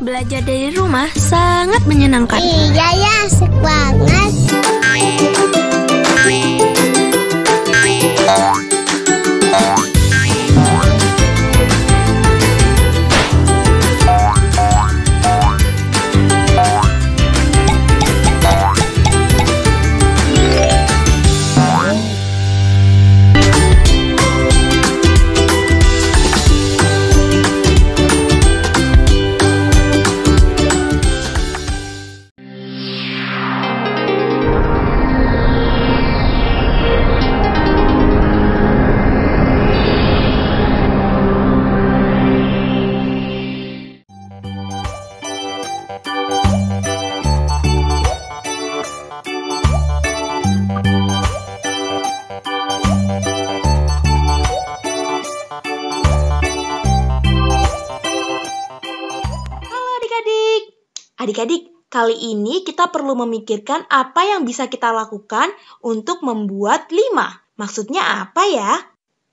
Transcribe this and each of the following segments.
Belajar dari rumah sangat menyenangkan. Iya ya, asik banget. Adik-adik, kali ini kita perlu memikirkan apa yang bisa kita lakukan untuk membuat 5. Maksudnya apa ya?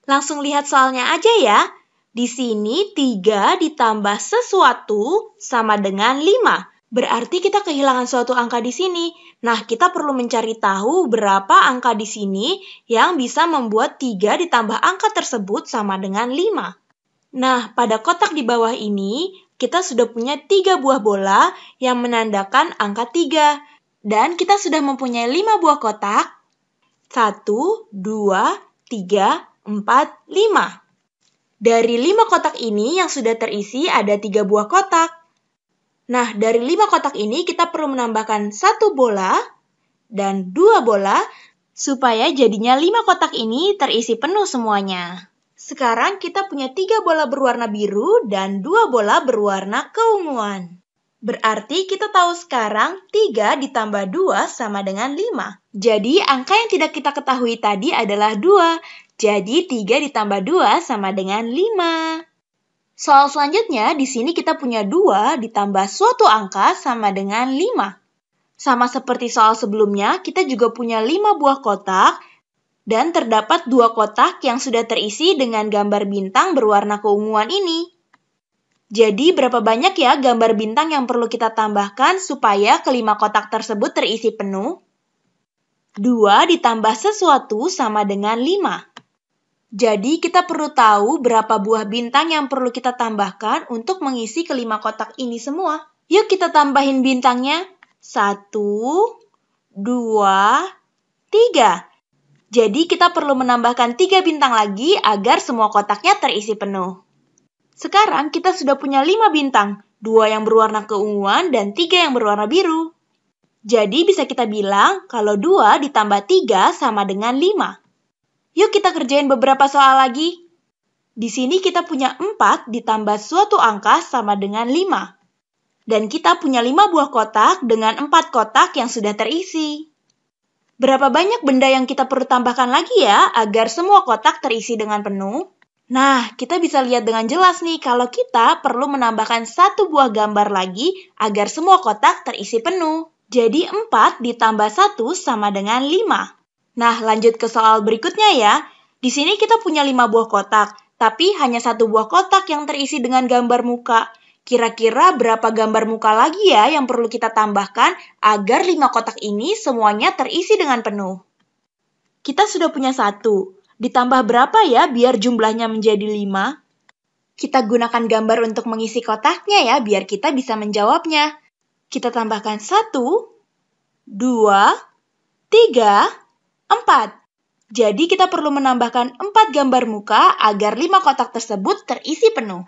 Langsung lihat soalnya aja ya. Di sini 3 ditambah sesuatu sama dengan 5. Berarti kita kehilangan suatu angka di sini. Nah, kita perlu mencari tahu berapa angka di sini yang bisa membuat 3 ditambah angka tersebut sama dengan 5. Nah, pada kotak di bawah ini, kita sudah punya 3 buah bola yang menandakan angka 3. Dan kita sudah mempunyai 5 buah kotak. 1, 2, 3, 4, 5. Dari 5 kotak ini yang sudah terisi ada 3 buah kotak. Nah, dari 5 kotak ini kita perlu menambahkan 1 bola dan 2 bola supaya jadinya 5 kotak ini terisi penuh semuanya. Sekarang kita punya 3 bola berwarna biru dan 2 bola berwarna keunguan. Berarti kita tahu sekarang 3 ditambah 2 sama dengan 5. Jadi angka yang tidak kita ketahui tadi adalah 2. Jadi 3 ditambah 2 sama dengan 5. Soal selanjutnya, di sini kita punya 2 ditambah suatu angka sama dengan 5. Sama seperti soal sebelumnya, kita juga punya 5 buah kotak. Dan terdapat 2 kotak yang sudah terisi dengan gambar bintang berwarna keunguan ini. Jadi berapa banyak ya gambar bintang yang perlu kita tambahkan supaya kelima kotak tersebut terisi penuh? 2 ditambah sesuatu sama dengan 5. Jadi kita perlu tahu berapa buah bintang yang perlu kita tambahkan untuk mengisi kelima kotak ini semua. Yuk kita tambahin bintangnya. 1, 2, 3. Jadi kita perlu menambahkan 3 bintang lagi agar semua kotaknya terisi penuh. Sekarang kita sudah punya 5 bintang, 2 yang berwarna keunguan dan 3 yang berwarna biru. Jadi bisa kita bilang kalau 2 ditambah 3 sama dengan 5. Yuk kita kerjain beberapa soal lagi. Di sini kita punya 4 ditambah suatu angka sama dengan 5. Dan kita punya 5 buah kotak dengan 4 kotak yang sudah terisi. Berapa banyak benda yang kita perlu tambahkan lagi ya agar semua kotak terisi dengan penuh? Nah, kita bisa lihat dengan jelas nih kalau kita perlu menambahkan 1 buah gambar lagi agar semua kotak terisi penuh. Jadi 4 ditambah 1 sama dengan 5. Nah, lanjut ke soal berikutnya ya. Di sini kita punya 5 buah kotak, tapi hanya 1 buah kotak yang terisi dengan gambar muka. Kira-kira berapa gambar muka lagi ya yang perlu kita tambahkan agar 5 kotak ini semuanya terisi dengan penuh? Kita sudah punya 1. Ditambah berapa ya biar jumlahnya menjadi 5? Kita gunakan gambar untuk mengisi kotaknya ya biar kita bisa menjawabnya. Kita tambahkan 1, 2, 3, 4. Jadi kita perlu menambahkan 4 gambar muka agar 5 kotak tersebut terisi penuh.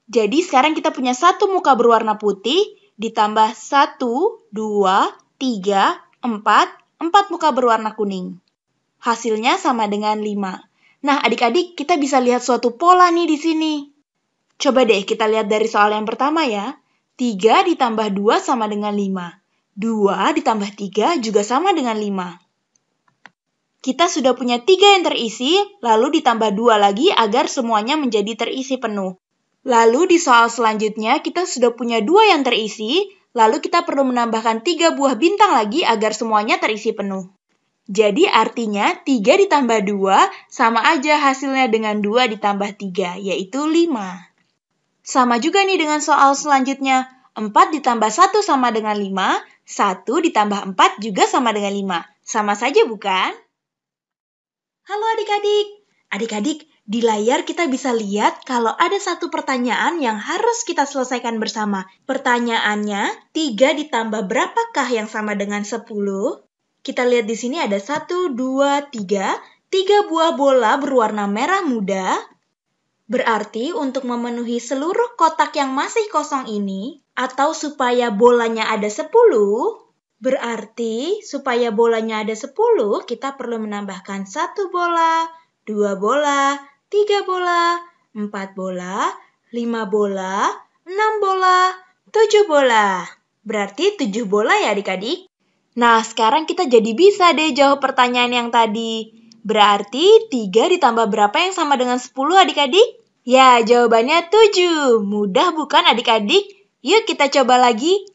Jadi sekarang kita punya 1 muka berwarna putih, ditambah 1, 2, 3, 4 muka berwarna kuning. Hasilnya sama dengan 5. Nah adik-adik, kita bisa lihat suatu pola nih di sini. Coba deh kita lihat dari soal yang pertama ya. 3 ditambah 2 sama dengan 5. 2 ditambah 3 juga sama dengan 5. Kita sudah punya 3 yang terisi, lalu ditambah 2 lagi agar semuanya menjadi terisi penuh. Lalu di soal selanjutnya kita sudah punya 2 yang terisi, lalu kita perlu menambahkan 3 buah bintang lagi agar semuanya terisi penuh. Jadi artinya 3 ditambah 2 sama aja hasilnya dengan 2 ditambah 3, yaitu 5. Sama juga nih dengan soal selanjutnya. 4 ditambah 1 sama dengan 5, 1 ditambah 4 juga sama dengan 5. Sama saja bukan? Halo adik-adik. Adik-adik, di layar kita bisa lihat kalau ada satu pertanyaan yang harus kita selesaikan bersama. Pertanyaannya, 3 ditambah berapakah yang sama dengan 10? Kita lihat di sini ada 1, 2, 3. 3 buah bola berwarna merah muda. Berarti untuk memenuhi seluruh kotak yang masih kosong ini, atau supaya bolanya ada 10, berarti supaya bolanya ada 10, kita perlu menambahkan 1 bola, 2 bola, 3 bola, 4 bola, 5 bola, 6 bola, 7 bola. Berarti 7 bola ya adik-adik? Nah, sekarang kita jadi bisa deh jawab pertanyaan yang tadi. Berarti 3 ditambah berapa yang sama dengan 10 adik-adik? Ya, jawabannya 7. Mudah bukan adik-adik? Yuk kita coba lagi.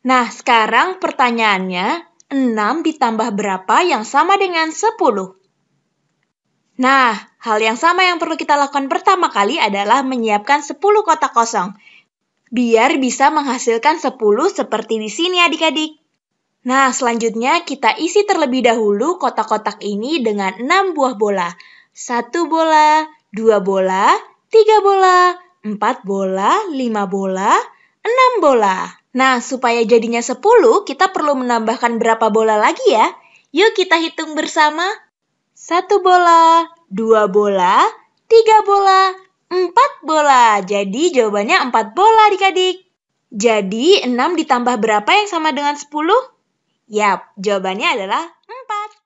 Nah, sekarang pertanyaannya, 6 ditambah berapa yang sama dengan 10? Nah, hal yang sama yang perlu kita lakukan pertama kali adalah menyiapkan 10 kotak kosong. Biar bisa menghasilkan 10 seperti di sini adik-adik. Nah, selanjutnya kita isi terlebih dahulu kotak-kotak ini dengan 6 buah bola. 1 bola, 2 bola, 3 bola, 4 bola, 5 bola, 6 bola. Nah, supaya jadinya 10, kita perlu menambahkan berapa bola lagi ya? Yuk kita hitung bersama. 1 bola, 2 bola, 3 bola, 4 bola. Jadi jawabannya 4 bola adik-adik. Jadi 6 ditambah berapa yang sama dengan 10? Yap, jawabannya adalah 4.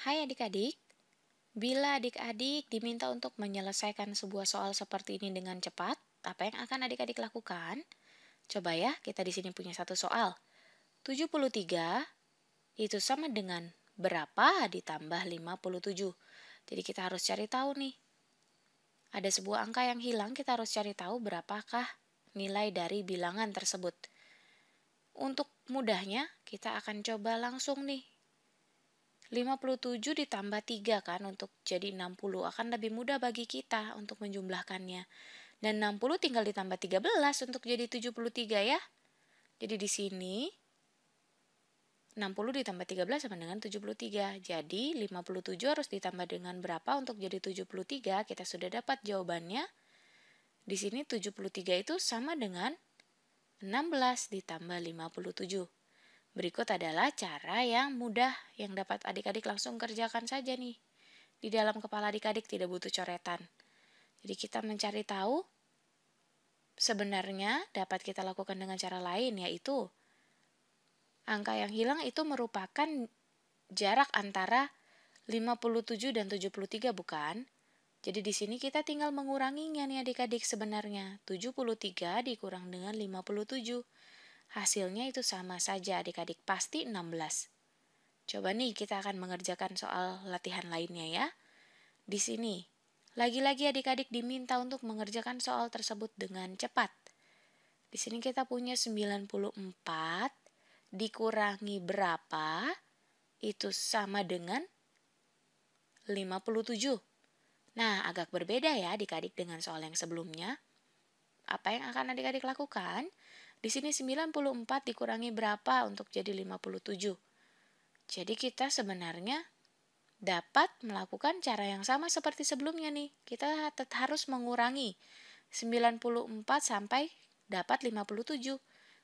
Hai adik-adik, bila adik-adik diminta untuk menyelesaikan sebuah soal seperti ini dengan cepat, apa yang akan adik-adik lakukan? Coba ya, kita di sini punya satu soal. 73 itu sama dengan berapa ditambah 57. Jadi kita harus cari tahu nih. Ada sebuah angka yang hilang, kita harus cari tahu berapakah nilai dari bilangan tersebut. Untuk mudahnya, kita akan coba langsung nih. 57 ditambah 3 kan untuk jadi 60 akan lebih mudah bagi kita untuk menjumlahkannya. Dan 60 tinggal ditambah 13 untuk jadi 73 ya. Jadi di sini 60 ditambah 13 sama dengan 73. Jadi 57 harus ditambah dengan berapa untuk jadi 73? Kita sudah dapat jawabannya. Di sini 73 itu sama dengan 16 ditambah 57. Berikut adalah cara yang mudah yang dapat adik-adik langsung kerjakan saja nih. Di dalam kepala adik-adik tidak butuh coretan. Jadi kita mencari tahu sebenarnya dapat kita lakukan dengan cara lain, yaitu angka yang hilang itu merupakan jarak antara 57 dan 73 bukan? Jadi di sini kita tinggal menguranginya nih adik-adik sebenarnya. 73 dikurang dengan 57. Hasilnya itu sama saja adik-adik, pasti 16. Coba nih kita akan mengerjakan soal latihan lainnya ya. Di sini, lagi-lagi adik-adik diminta untuk mengerjakan soal tersebut dengan cepat. Di sini kita punya 94 dikurangi berapa, itu sama dengan 57. Nah, agak berbeda ya adik-adik dengan soal yang sebelumnya. Apa yang akan adik-adik lakukan? Di sini 94 dikurangi berapa untuk jadi 57. Jadi kita sebenarnya dapat melakukan cara yang sama seperti sebelumnya nih. Kita harus mengurangi 94 sampai dapat 57.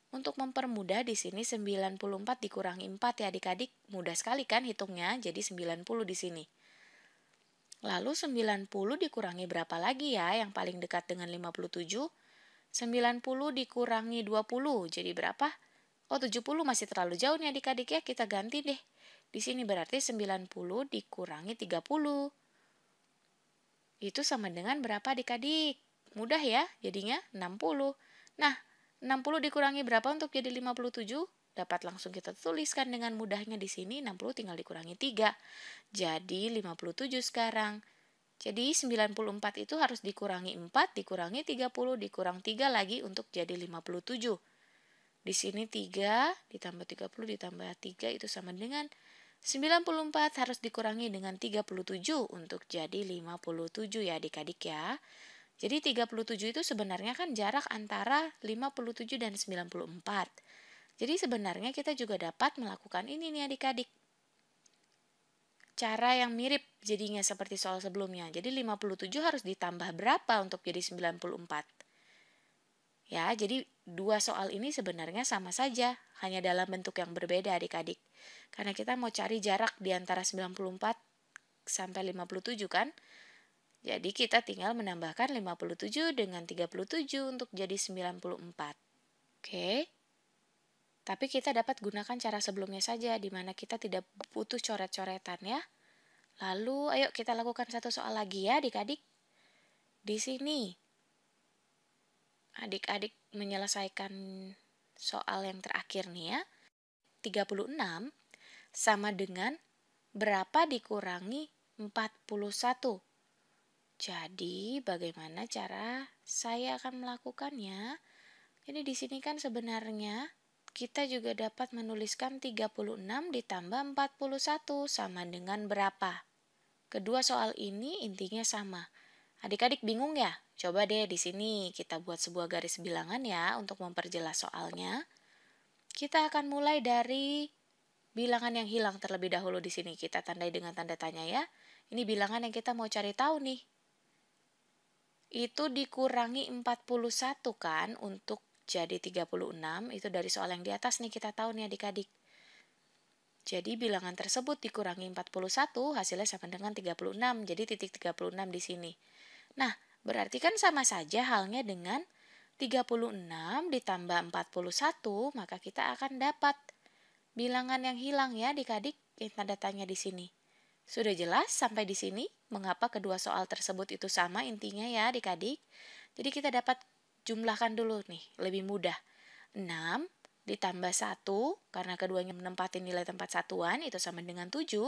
Untuk mempermudah di sini 94 dikurangi 4 ya adik-adik. Mudah sekali kan hitungnya, jadi 90 di sini. Lalu 90 dikurangi berapa lagi ya yang paling dekat dengan 57? 90 dikurangi 20, jadi berapa? Oh, 70 masih terlalu jauh nih adik-adik ya, kita ganti deh. Di sini berarti 90 dikurangi 30. Itu sama dengan berapa adik-adik? Mudah ya, jadinya 60. Nah, 60 dikurangi berapa untuk jadi 57? Dapat langsung kita tuliskan dengan mudahnya di sini. 60 tinggal dikurangi 3. Jadi 57 sekarang. Jadi 94 itu harus dikurangi 4, dikurangi 30, dikurang 3 lagi untuk jadi 57. Di sini 3 ditambah 30 ditambah 3 itu sama dengan 94 harus dikurangi dengan 37 untuk jadi 57 ya adik-adik ya. Jadi 37 itu sebenarnya kan jarak antara 57 dan 94. Jadi sebenarnya kita juga dapat melakukan ini nih adik-adik. Cara yang mirip jadinya seperti soal sebelumnya. Jadi 57 harus ditambah berapa untuk jadi 94? Ya, jadi dua soal ini sebenarnya sama saja, hanya dalam bentuk yang berbeda adik-adik. Karena kita mau cari jarak di antara 94 sampai 57 kan? Jadi kita tinggal menambahkan 57 dengan 37 untuk jadi 94. Oke. Tapi kita dapat gunakan cara sebelumnya saja, di mana kita tidak butuh coret-coretan ya. Lalu ayo kita lakukan satu soal lagi ya adik-adik. Di sini adik-adik menyelesaikan soal yang terakhir nih ya. 36 sama dengan berapa dikurangi 41. Jadi bagaimana cara saya akan melakukannya? Jadi di sini kan sebenarnya kita juga dapat menuliskan 36 ditambah 41 sama dengan berapa? Kedua soal ini intinya sama. Adik-adik bingung ya? Coba deh di sini kita buat sebuah garis bilangan ya untuk memperjelas soalnya. Kita akan mulai dari bilangan yang hilang terlebih dahulu di sini. Kita tandai dengan tanda tanya ya. Ini bilangan yang kita mau cari tahu nih. Itu dikurangi 41 kan untuk jadi 36, itu dari soal yang di atas nih kita tahu nih adik-adik. Jadi bilangan tersebut dikurangi 41 hasilnya sama dengan 36, jadi titik 36 di sini. Nah, berarti kan sama saja halnya dengan 36 ditambah 41, maka kita akan dapat bilangan yang hilang ya adik-adik, yang tanda tanya di sini. Sudah jelas sampai di sini mengapa kedua soal tersebut itu sama intinya ya adik-adik. Jadi kita dapat jumlahkan dulu nih, lebih mudah. 6 ditambah 1, karena keduanya menempati nilai tempat satuan, itu sama dengan 7.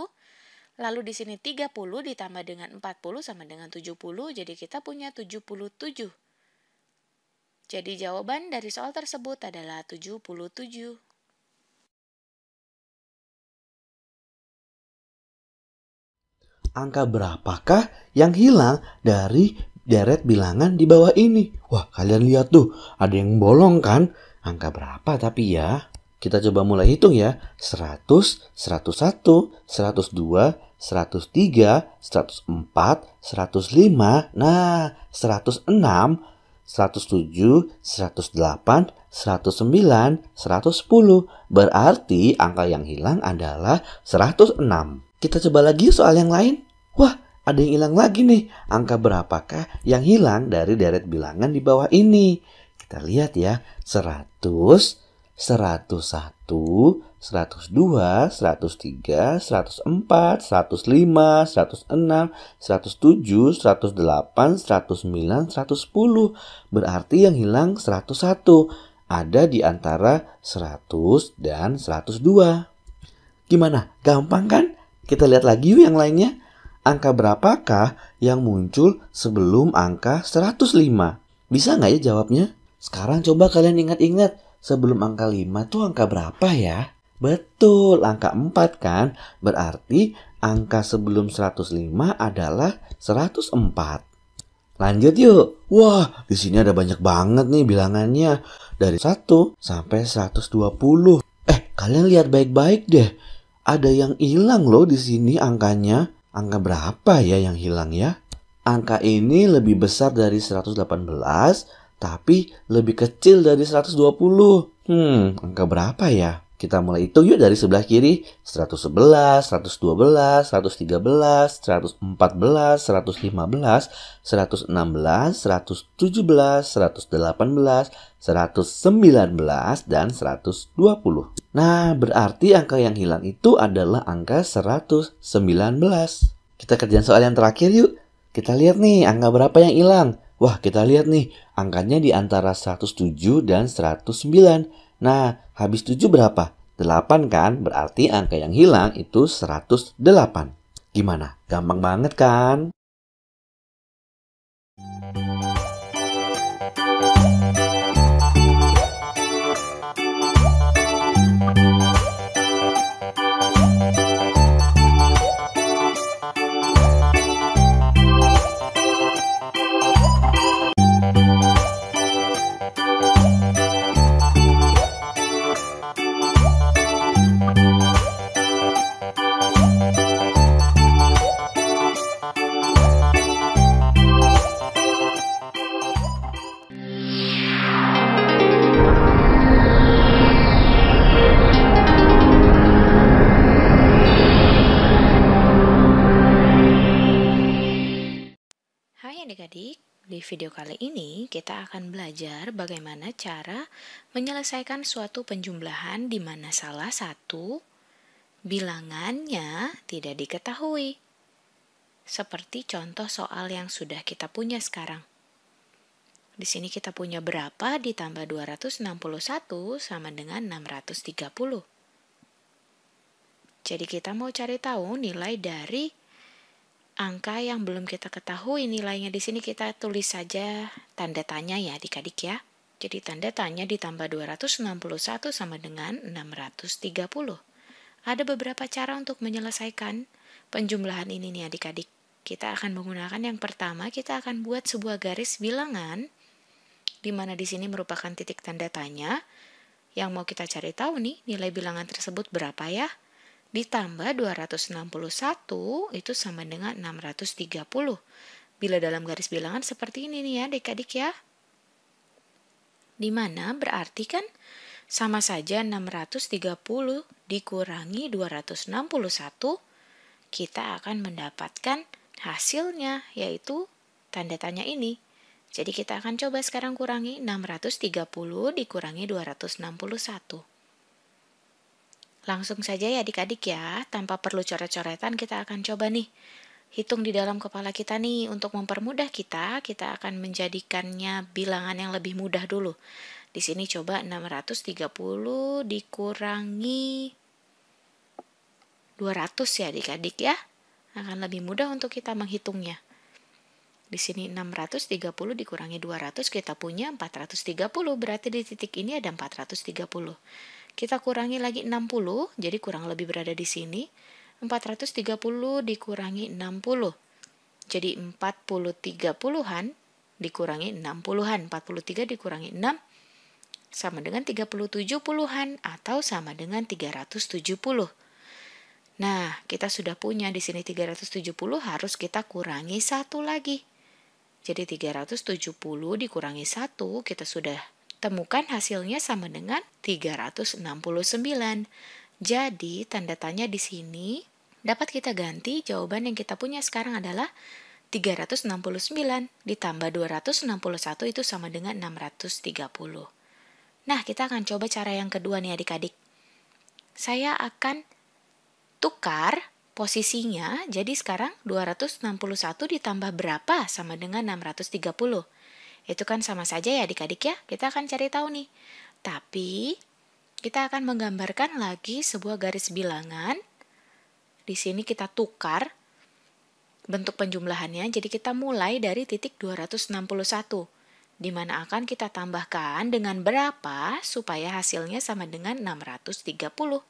Lalu di sini 30 ditambah dengan 40 sama dengan 70, jadi kita punya 77. Jadi jawaban dari soal tersebut adalah 77. Angka berapakah yang hilang dari deret bilangan di bawah ini? Wah, kalian lihat tuh, ada yang bolong kan? Angka berapa tapi ya? Kita coba mulai hitung ya. 100, 101, 102, 103, 104, 105, nah 106, 107, 108, 109, 110. Berarti angka yang hilang adalah 106. Kita coba lagi soal yang lain. Wah, ada yang hilang lagi nih. Angka berapakah yang hilang dari deret bilangan di bawah ini? Kita lihat ya. 100, 101, 102, 103, 104, 105, 106, 107, 108, 109, 110. Berarti yang hilang 101. Ada di antara 100 dan 102. Gimana? Gampang kan? Kita lihat lagi yuk yang lainnya. Angka berapakah yang muncul sebelum angka 105? Bisa nggak ya jawabnya? Sekarang coba kalian ingat-ingat. Sebelum angka 5 tuh angka berapa ya? Betul, angka 4 kan? Berarti angka sebelum 105 adalah 104. Lanjut yuk. Wah, di sini ada banyak banget nih bilangannya. Dari 1 sampai 120. Kalian lihat baik-baik deh. Ada yang hilang loh di sini angkanya. Angka berapa ya yang hilang ya? Angka ini lebih besar dari 118, tapi lebih kecil dari 120. Angka berapa ya? Kita mulai hitung yuk dari sebelah kiri. 111, 112, 113, 114, 115, 116, 117, 118, 119, dan 120. Nah, berarti angka yang hilang itu adalah angka 119. Kita kerjain soal yang terakhir yuk. Kita lihat nih, angka berapa yang hilang? Wah, kita lihat nih, angkanya di antara 107 dan 109. Nah, habis 7 berapa? 8 kan? Berarti angka yang hilang itu 108. Gimana? Gampang banget kan? Adik-adik, di video kali ini kita akan belajar bagaimana cara menyelesaikan suatu penjumlahan di mana salah satu bilangannya tidak diketahui. Seperti contoh soal yang sudah kita punya sekarang. Di sini kita punya berapa ditambah 261 sama dengan 630. Jadi kita mau cari tahu nilai dari angka yang belum kita ketahui nilainya. Di sini kita tulis saja tanda tanya ya adik-adik ya. Jadi tanda tanya ditambah 261 sama dengan 630. Ada beberapa cara untuk menyelesaikan penjumlahan ini nih adik-adik. Kita akan menggunakan yang pertama, kita akan buat sebuah garis bilangan di mana di sini merupakan titik tanda tanya. Yang mau kita cari tahu nih nilai bilangan tersebut berapa ya? Ditambah 261 itu sama dengan 630. Bila dalam garis bilangan seperti ini nih ya adik-adik ya. Dimana berarti kan sama saja 630 dikurangi 261, kita akan mendapatkan hasilnya yaitu tanda tanya ini. Jadi kita akan coba sekarang kurangi 630 dikurangi 261. Langsung saja ya adik-adik ya, tanpa perlu coret-coretan kita akan coba nih. Hitung di dalam kepala kita nih, untuk mempermudah kita akan menjadikannya bilangan yang lebih mudah dulu. Di sini coba 630 dikurangi 200 ya adik-adik ya. Akan lebih mudah untuk kita menghitungnya. Di sini 630 dikurangi 200 kita punya 430, berarti di titik ini ada 430. Kita kurangi lagi 60, jadi kurang lebih berada di sini. 430 dikurangi 60. Jadi 40/30-an dikurangi 60-an. 43 dikurangi 6 sama dengan 37-an atau sama dengan 370. Nah, kita sudah punya di sini 370, harus kita kurangi 1 lagi. Jadi 370 dikurangi 1, kita sudah temukan hasilnya sama dengan 369. Jadi, tanda tanya di sini dapat kita ganti, jawaban yang kita punya sekarang adalah 369 ditambah 261 itu sama dengan 630. Nah, kita akan coba cara yang kedua nih adik-adik. Saya akan tukar posisinya, jadi sekarang 261 ditambah berapa sama dengan 630. Itu kan sama saja ya adik-adik ya, kita akan cari tahu nih. Tapi, kita akan menggambarkan lagi sebuah garis bilangan. Di sini kita tukar bentuk penjumlahannya, jadi kita mulai dari titik 261. Di mana akan kita tambahkan dengan berapa supaya hasilnya sama dengan 630.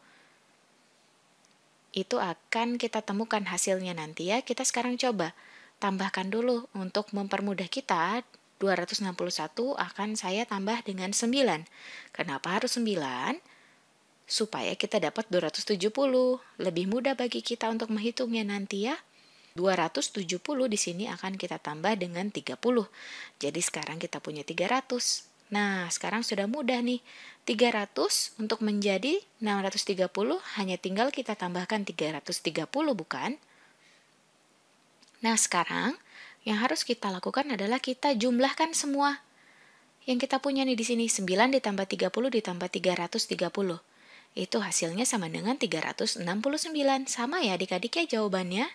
Itu akan kita temukan hasilnya nanti ya. Kita sekarang coba tambahkan dulu untuk mempermudah kita. 261 akan saya tambah dengan 9. Kenapa harus 9? Supaya kita dapat 270. Lebih mudah bagi kita untuk menghitungnya nanti ya. 270 di sini akan kita tambah dengan 30. Jadi sekarang kita punya 300. Nah, sekarang sudah mudah nih. 300 untuk menjadi 630 hanya tinggal kita tambahkan 330, bukan? Nah, sekarang yang harus kita lakukan adalah kita jumlahkan semua. Yang kita punya nih di sini 9 ditambah 30 ditambah 330. Itu hasilnya sama dengan 369. Sama ya adik-adik ya jawabannya.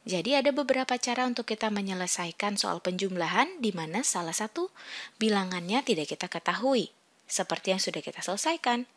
Jadi ada beberapa cara untuk kita menyelesaikan soal penjumlahan di mana salah satu bilangannya tidak kita ketahui, seperti yang sudah kita selesaikan.